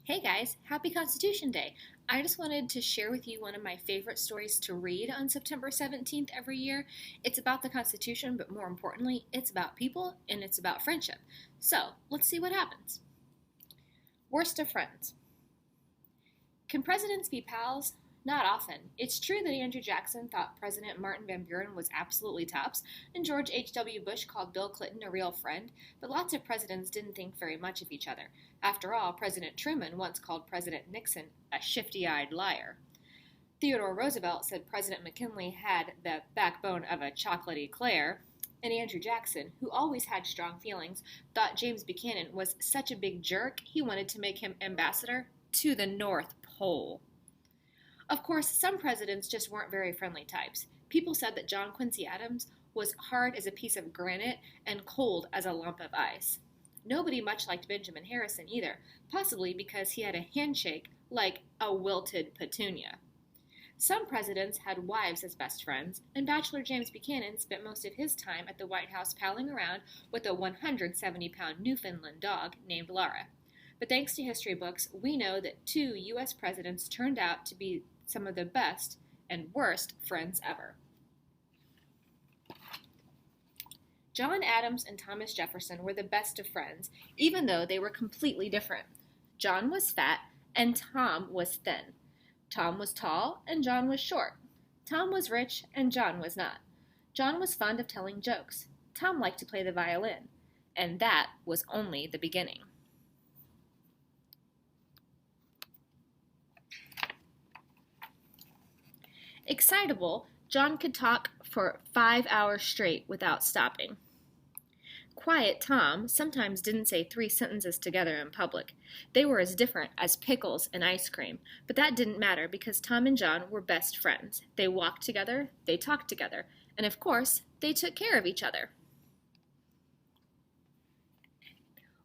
Hey guys, happy Constitution Day! I just wanted to share with you one of my favorite stories to read on September 17th every year. It's about the Constitution, but more importantly, it's about people and it's about friendship. So, let's see what happens. Worst of friends. Can presidents be pals? Not often. It's true that Andrew Jackson thought President Martin Van Buren was absolutely tops, and George H.W. Bush called Bill Clinton a real friend, but lots of presidents didn't think very much of each other. After all, President Truman once called President Nixon a shifty-eyed liar. Theodore Roosevelt said President McKinley had the backbone of a chocolate eclair, and Andrew Jackson, who always had strong feelings, thought James Buchanan was such a big jerk he wanted to make him ambassador to the North Pole. Of course, some presidents just weren't very friendly types. People said that John Quincy Adams was hard as a piece of granite and cold as a lump of ice. Nobody much liked Benjamin Harrison either, possibly because he had a handshake like a wilted petunia. Some presidents had wives as best friends, and Bachelor James Buchanan spent most of his time at the White House palling around with a 170-pound Newfoundland dog named Laura. But thanks to history books, we know that two U.S. presidents turned out to be some of the best and worst friends ever. John Adams and Thomas Jefferson were the best of friends, even though they were completely different. John was fat and Tom was thin. Tom was tall and John was short. Tom was rich and John was not. John was fond of telling jokes. Tom liked to play the violin. And that was only the beginning. Excitable, John could talk for 5 hours straight without stopping. Quiet Tom sometimes didn't say 3 sentences together in public. They were as different as pickles and ice cream, but that didn't matter because Tom and John were best friends. They walked together, they talked together, and of course, they took care of each other.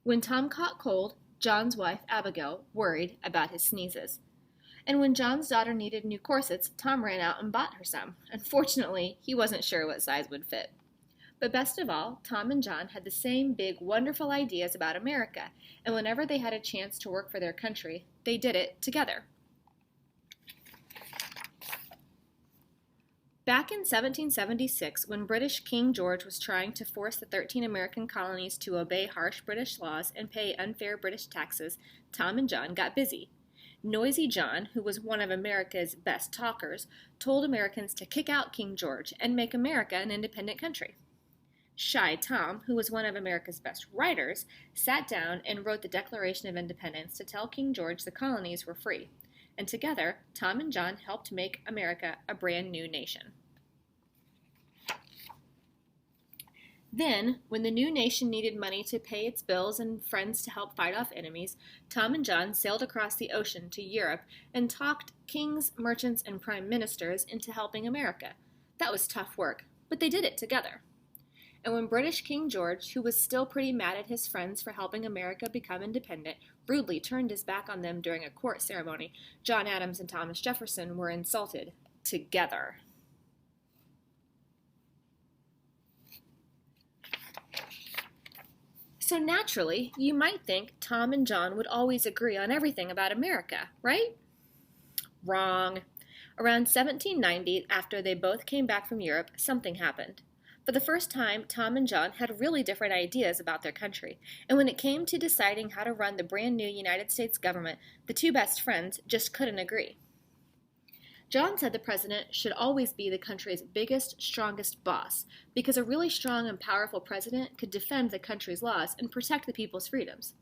When Tom caught cold, John's wife, Abigail, worried about his sneezes. And when John's daughter needed new corsets, Tom ran out and bought her some. Unfortunately, he wasn't sure what size would fit. But best of all, Tom and John had the same big, wonderful ideas about America, and whenever they had a chance to work for their country, they did it together. Back in 1776, when British King George was trying to force the 13 American colonies to obey harsh British laws and pay unfair British taxes, Tom and John got busy. Noisy John, who was one of America's best talkers, told Americans to kick out King George and make America an independent country. Shy Tom, who was one of America's best writers, sat down and wrote the Declaration of Independence to tell King George the colonies were free. And together, Tom and John helped make America a brand new nation. Then, when the new nation needed money to pay its bills and friends to help fight off enemies, Tom and John sailed across the ocean to Europe and talked kings, merchants, and prime ministers into helping America. That was tough work, but they did it together. And when British King George, who was still pretty mad at his friends for helping America become independent, rudely turned his back on them during a court ceremony, John Adams and Thomas Jefferson were insulted together. So naturally, you might think Tom and John would always agree on everything about America, right? Wrong. Around 1790, after they both came back from Europe, something happened. For the first time, Tom and John had really different ideas about their country, and when it came to deciding how to run the brand new United States government, the two best friends just couldn't agree. John said the president should always be the country's biggest, strongest boss, because a really strong and powerful president could defend the country's laws and protect the people's freedoms.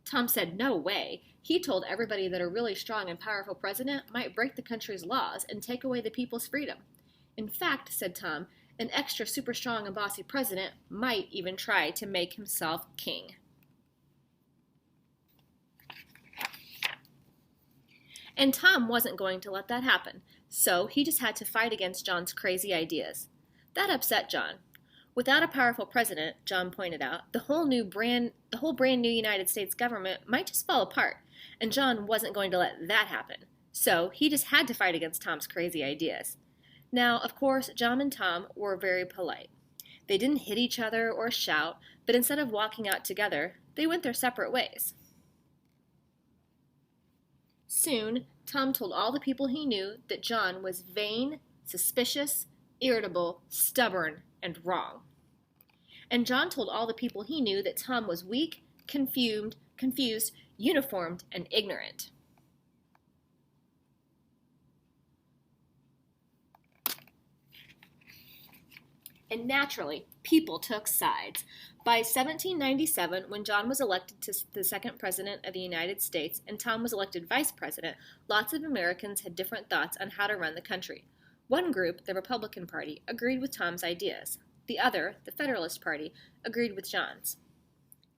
Tom said no way. He told everybody that a really strong and powerful president might break the country's laws and take away the people's freedom. In fact, said Tom, an extra super strong and bossy president might even try to make himself king. And Tom wasn't going to let that happen, so he just had to fight against John's crazy ideas. That upset John. Without a powerful president, John pointed out, the whole brand new United States government might just fall apart, and John wasn't going to let that happen. So he just had to fight against Tom's crazy ideas. Now, of course, John and Tom were very polite. They didn't hit each other or shout, but instead of walking out together, they went their separate ways. Soon, Tom told all the people he knew that John was vain, suspicious, irritable, stubborn, and wrong. And John told all the people he knew that Tom was weak, confused, uniformed, and ignorant. And naturally, people took sides. By 1797, when John was elected to the second president of the United States and Tom was elected vice president, lots of Americans had different thoughts on how to run the country. One group, the Republican Party, agreed with Tom's ideas. The other, the Federalist Party, agreed with John's.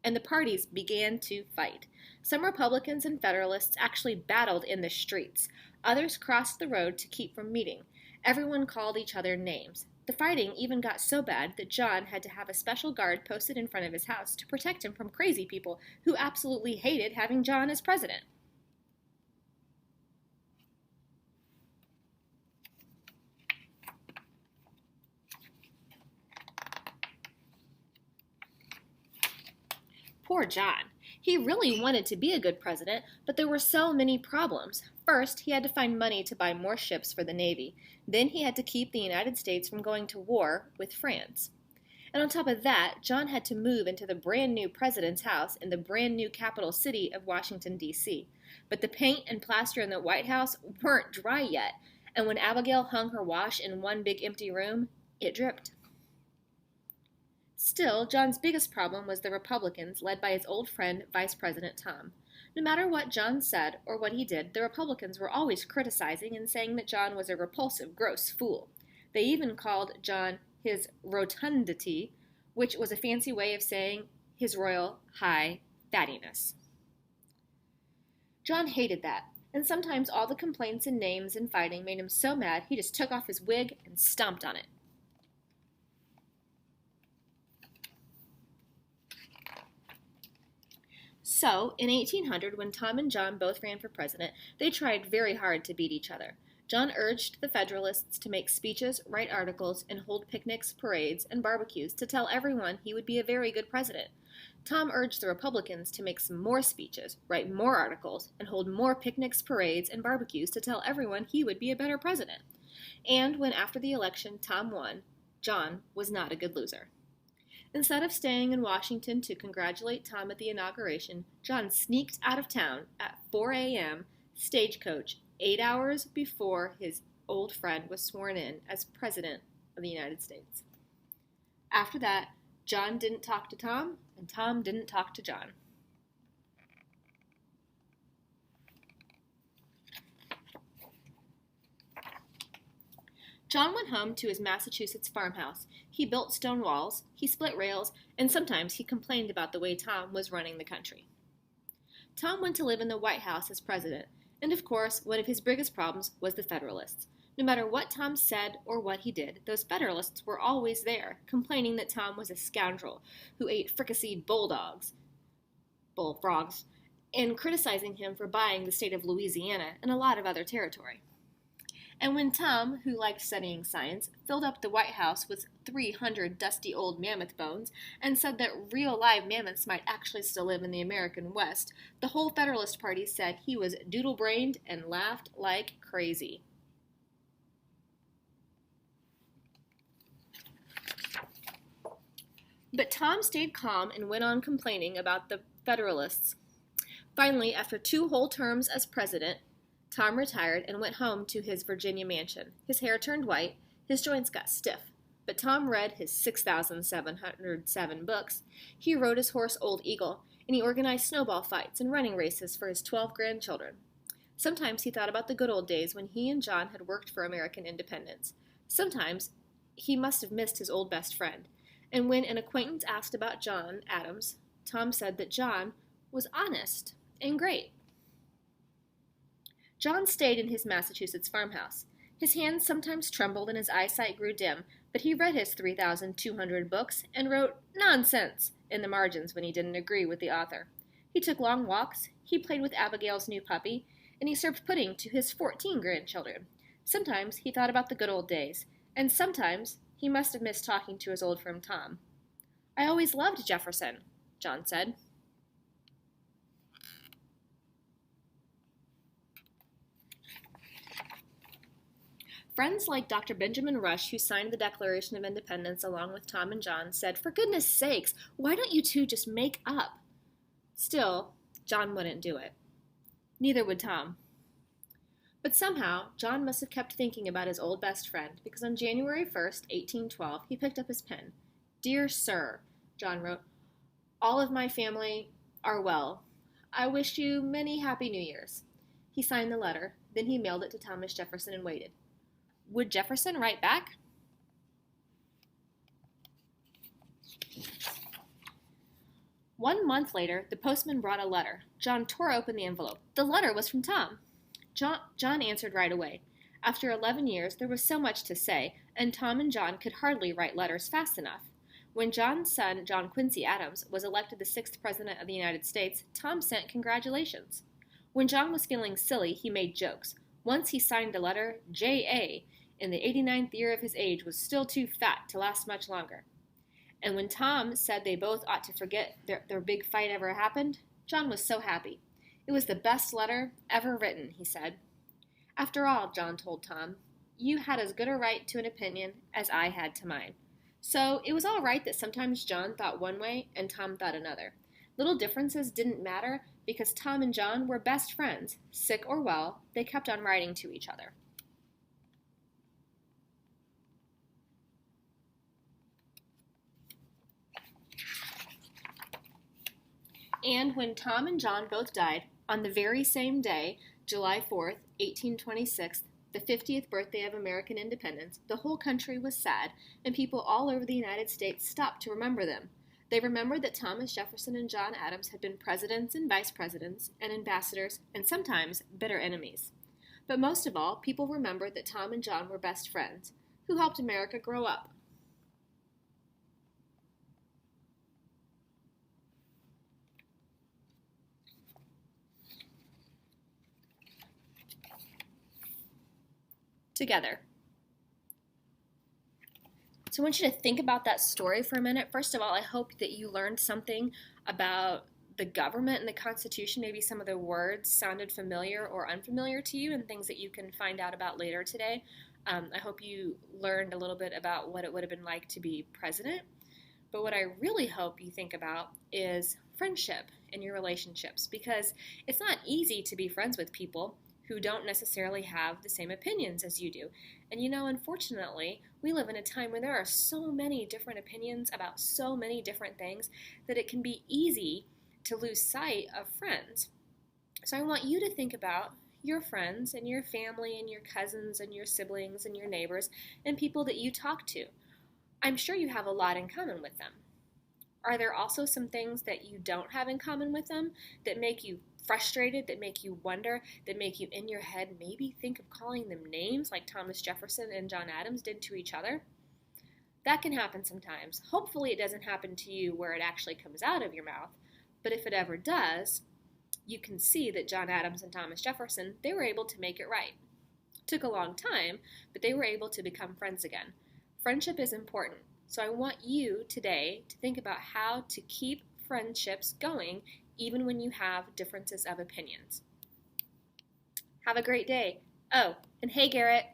And the parties began to fight. Some Republicans and Federalists actually battled in the streets. Others crossed the road to keep from meeting. Everyone called each other names. The fighting even got so bad that John had to have a special guard posted in front of his house to protect him from crazy people who absolutely hated having John as president. Poor John. He really wanted to be a good president, but there were so many problems. First, he had to find money to buy more ships for the Navy. Then he had to keep the United States from going to war with France. And on top of that, John had to move into the brand new president's house in the brand new capital city of Washington, D.C. But the paint and plaster in the White House weren't dry yet, and when Abigail hung her wash in one big empty room, it dripped. Still, John's biggest problem was the Republicans, led by his old friend, Vice President Tom. No matter what John said or what he did, the Republicans were always criticizing and saying that John was a repulsive, gross fool. They even called John his rotundity, which was a fancy way of saying his royal high fattiness. John hated that, and sometimes all the complaints and names and fighting made him so mad he just took off his wig and stomped on it. So, in 1800, when Tom and John both ran for president, they tried very hard to beat each other. John urged the Federalists to make speeches, write articles, and hold picnics, parades, and barbecues to tell everyone he would be a very good president. Tom urged the Republicans to make some more speeches, write more articles, and hold more picnics, parades, and barbecues to tell everyone he would be a better president. And when after the election Tom won, John was not a good loser. Instead of staying in Washington to congratulate Tom at the inauguration, John sneaked out of town at 4 a.m. stagecoach 8 hours before his old friend was sworn in as President of the United States. After that, John didn't talk to Tom, and Tom didn't talk to John. John went home to his Massachusetts farmhouse. He built stone walls, he split rails, and sometimes he complained about the way Tom was running the country. Tom went to live in the White House as president, and of course, one of his biggest problems was the Federalists. No matter what Tom said or what he did, those Federalists were always there, complaining that Tom was a scoundrel who ate fricasseed bullfrogs, and criticizing him for buying the state of Louisiana and a lot of other territory. And when Tom, who liked studying science, filled up the White House with 300 dusty old mammoth bones and said that real live mammoths might actually still live in the American West, the whole Federalist Party said he was doodle-brained and laughed like crazy. But Tom stayed calm and went on complaining about the Federalists. Finally, after 2 whole terms as president, Tom retired and went home to his Virginia mansion. His hair turned white, his joints got stiff, but Tom read his 6,707 books. He rode his horse Old Eagle, and he organized snowball fights and running races for his 12 grandchildren. Sometimes he thought about the good old days when he and John had worked for American independence. Sometimes he must have missed his old best friend. And when an acquaintance asked about John Adams, Tom said that John was honest and great. John stayed in his Massachusetts farmhouse. His hands sometimes trembled and his eyesight grew dim, but he read his 3,200 books and wrote nonsense in the margins when he didn't agree with the author. He took long walks, he played with Abigail's new puppy, and he served pudding to his 14 grandchildren. Sometimes he thought about the good old days, and sometimes he must have missed talking to his old friend Tom. "I always loved Jefferson," John said. Friends like Dr. Benjamin Rush, who signed the Declaration of Independence along with Tom and John, said, "For goodness sakes, why don't you two just make up?" Still, John wouldn't do it. Neither would Tom. But somehow, John must have kept thinking about his old best friend, because on January 1st, 1812, he picked up his pen. "Dear Sir," John wrote, "all of my family are well. I wish you many happy New Years." He signed the letter. Then he mailed it to Thomas Jefferson and waited. Would Jefferson write back? One month later, the postman brought a letter. John tore open the envelope. The letter was from Tom. John answered right away. After 11 years, there was so much to say, and Tom and John could hardly write letters fast enough. When John's son, John Quincy Adams, was elected the 6th President of the United States, Tom sent congratulations. When John was feeling silly, he made jokes. Once he signed a letter, J.A., in the 89th year of his age, was still too fat to last much longer. And when Tom said they both ought to forget their big fight ever happened, John was so happy. It was the best letter ever written, he said. After all, John told Tom, you had as good a right to an opinion as I had to mine. So it was all right that sometimes John thought one way and Tom thought another. Little differences didn't matter because Tom and John were best friends. Sick or well, they kept on writing to each other. And when Tom and John both died, on the very same day, July 4th, 1826, the 50th birthday of American independence, the whole country was sad, and people all over the United States stopped to remember them. They remembered that Thomas Jefferson and John Adams had been presidents and vice presidents and ambassadors and sometimes bitter enemies. But most of all, people remembered that Tom and John were best friends, who helped America grow up. Together. So I want you to think about that story for a minute. First of all, I hope that you learned something about the government and the Constitution. Maybe some of the words sounded familiar or unfamiliar to you and things that you can find out about later today. I hope you learned a little bit about what it would have been like to be president. But what I really hope you think about is friendship and your relationships, because it's not easy to be friends with people who don't necessarily have the same opinions as you do. And unfortunately, we live in a time when there are so many different opinions about so many different things that it can be easy to lose sight of friends. So I want you to think about your friends and your family and your cousins and your siblings and your neighbors and people that you talk to. I'm sure you have a lot in common with them. Are there also some things that you don't have in common with them that make you frustrated, that make you wonder, that make you in your head maybe think of calling them names like Thomas Jefferson and John Adams did to each other? That can happen sometimes. Hopefully it doesn't happen to you where it actually comes out of your mouth, but if it ever does, you can see that John Adams and Thomas Jefferson, they were able to make it right. It took a long time, but they were able to become friends again. Friendship is important, so I want you today to think about how to keep friendships going even when you have differences of opinions. Have a great day. Oh, and hey, Garrett.